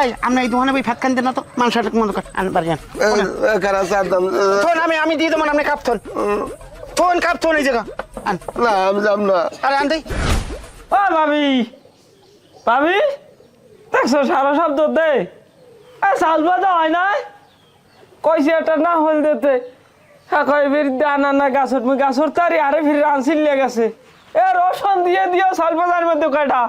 এই আমরা এই দোকানে বই ভাত খান দেন না তো মানুষের মতো আনবার যান ফোন আমি দিয়ে দেবো আপনি কাপ ফোন কাপ ফোন এই জায়গা আন না আমি যাব না। আরে আন দেই ও ভাবি ভাবি দেখছো সারা শব্দ দে চাল বাজা হয় না কইছে এটা না হল দিতে হ্যাঁ কই ফির দানা না গাছর মুই গাছর তারি আরে ফির রানসিল লে গেছে এ রসন দিয়ে দিও চাল বাজার মধ্যে কয়টা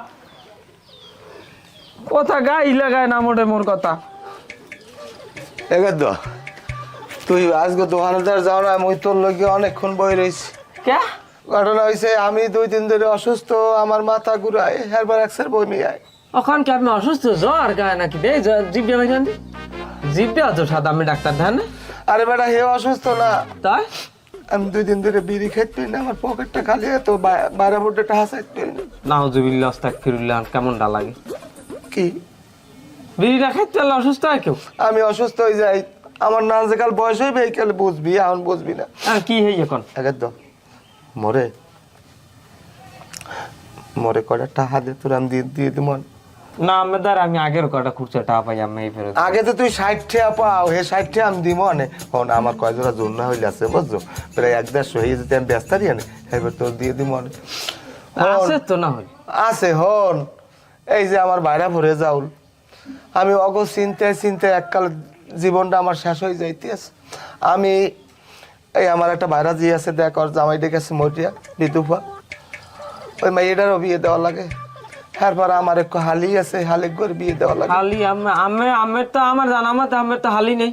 কথা গাই লাগায় না মোটে মোর কথা এগাদ তুই আজকে দোকানদার যাও না মুই তোর লগে অনেকক্ষণ বই রয়েছি। কে ঘটনা হয়েছে আমি 2 দিন ধরে অসুস্থ, আমার মাথা ঘুরায় হেরবার একসের বমি আয়। ওখান কি আপনি অসুস্থ জ্বর গায়ে নাকি দে জিভ দিয়ে ভাই জিভ দেওয়া তো সাদা আমি ডাক্তার ধান আরে বেটা হে অসুস্থ না, তাই আমি 2 দিন ধরে বিড়ি খেতে পারি না, আমার পকেটটা খালি তো 12 ফুটে টাকা চাইতে পারি না। নাউজুবিল্লাহ আস্তাগফিরুল্লাহ কেমনটা লাগে কি বিড়িটা খাইতে পারলে অসুস্থ হয় কেউ আমি অসুস্থ হয়ে যাই, আমার না যে কাল বয়স হইবে এই কাল বুঝবি, এখন বুঝবি না। কি হই এখন এগাদ মরে মরে কয়টা টাকা দে তোর আমি দিয়ে দিব। না আমি দ্বারা আমি আগের কটা খুঁজছে টাকা পাই আমি এই ফেরত আগে তো তুই 60 টাকা পাও, হে 60 টাকা আমি দিব মানে হন আমার কয় জোড়া জোর না হইলে আছে বুঝছো, প্রায় 1-1.5 হয়ে যদি আমি ব্যস্ত আনি এবার তোর দিয়ে দিব মানে আছে তো না হই আছে। হন এই যে আমার বাইরা ভরে যাউল, আমি অগ চিন্তায় এককাল জীবনটা আমার শেষ হয়ে যাইতে আছে। আমি এই আমার একটা বাইরা জি আছে দেখ, ওর জামাই ডেকেছে মরিয়া বিতুফা, ওই মেয়েটারও বিয়ে দেওয়া লাগে। তারপর আমার একটু হালি আছে, হালি করে বিয়ে দেওয়া লাগে। হালি আমি তো আমার জানা মতে আমার তো হালি নেই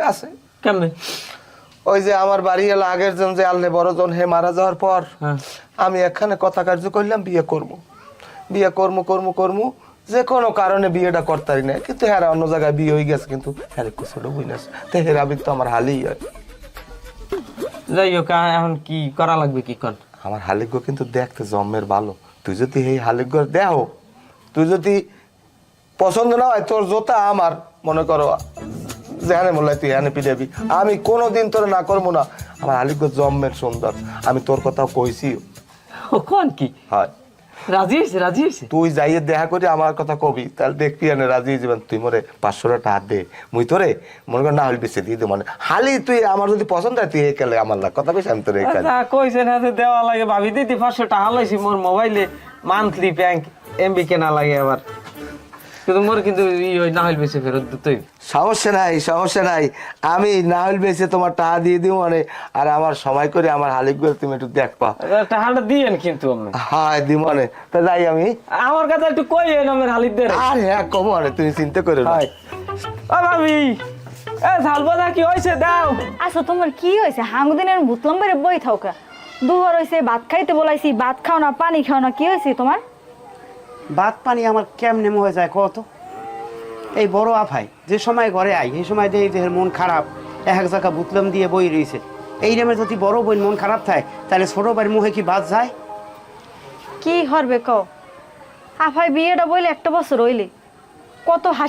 আছে কেমনে ওই যে আমার বাড়ি এলো আগের জন যে আল্লে বড় জন হে মারা যাওয়ার পর আমি এখানে কথা কার্য করলাম বিয়ে করবো যে কোনো কারণে বিয়েটা করতারি না, কিন্তু হ্যাঁ অন্য জায়গায় বিয়ে হয়ে গেছে, কিন্তু হ্যাঁ ছোট বুঝিস তো হেরাবি তো আমার হালি হয়। যাই হোক এখন কি করা লাগবে কি কর আমার হালিগ্য কিন্তু দেখতে জন্মের ভালো, তুই যদি এই হালিগ্য দেহ, তুই যদি পছন্দ না হয় তোর জোতা আমার মনে করো যেখানে বললে তুই এখানে পিটাবি, আমি কোনোদিন তোর না করবো না। আমার হালিগ্য জন্মের সুন্দর, আমি তোর কথাও কইছি। কোন কি হয় রাজি হয়েছে তুই যাইয়ে দেখা করি আমার কথা কবি, তাহলে দেখবি এনে রাজি হয়ে যাবেন। তুই মরে 500 টাকা দে, মুই তোরে মনে কর না হলে বেশি দিয়ে দে, মানে হালি তুই আমার যদি পছন্দ হয় তুই এই কালে আমার লাগ কথা বেশি আমি তোর এই কালে কইছেন হাতে দেওয়া লাগে ভাবি দিতে 500 টাকা লাইছি মোর মোবাইলে মান্থলি ব্যাংক এমবি কেনা লাগে আবার, কিন্তু মোর কিন্তু না হইল বেশি ফেরত দিতেই সমস্যা নাই আমি না হলে বেশি তোমার টাকা দিয়ে দিব মানে, আর আমার সময় করে আমার হালিক করে তুমি একটু দেখবা। টাকাটা দিয়েন কিন্তু আমি হ্যাঁ দিব মানে, তা যাই আমি আমার কথা একটু কইেন আমার হালিকদের। আর হ্যাঁ কম মানে তুমি চিন্তা করো না। ও ভাবি এ ঝালবাদা কি হইছে দাও। আচ্ছা তোমার কি হয়েছে হাঙ্গুদিনের ভূতলম বেড়ে বই থাকা দুহর হয়েছে, ভাত খাইতে বলাইছি ভাত খাও না পানি খাও না, কি হয়েছে তোমার? ভাত পানি আমার কেমনে হয়ে যায় কত, এই বড় আফাই যে সময় ঘরে আই এই সময় দেখি যে মন খারাপ, এক জায়গা বুতলাম দিয়ে বই রয়েছে। এই টাইমে যদি বড় বোন মন খারাপ থাকে তাহলে ছোট ভাইয়ের মুখে কি বাদ যায়? কি হরবে কও আফাই বিয়েটা বইলে 1 বছর হইলে কত হাসি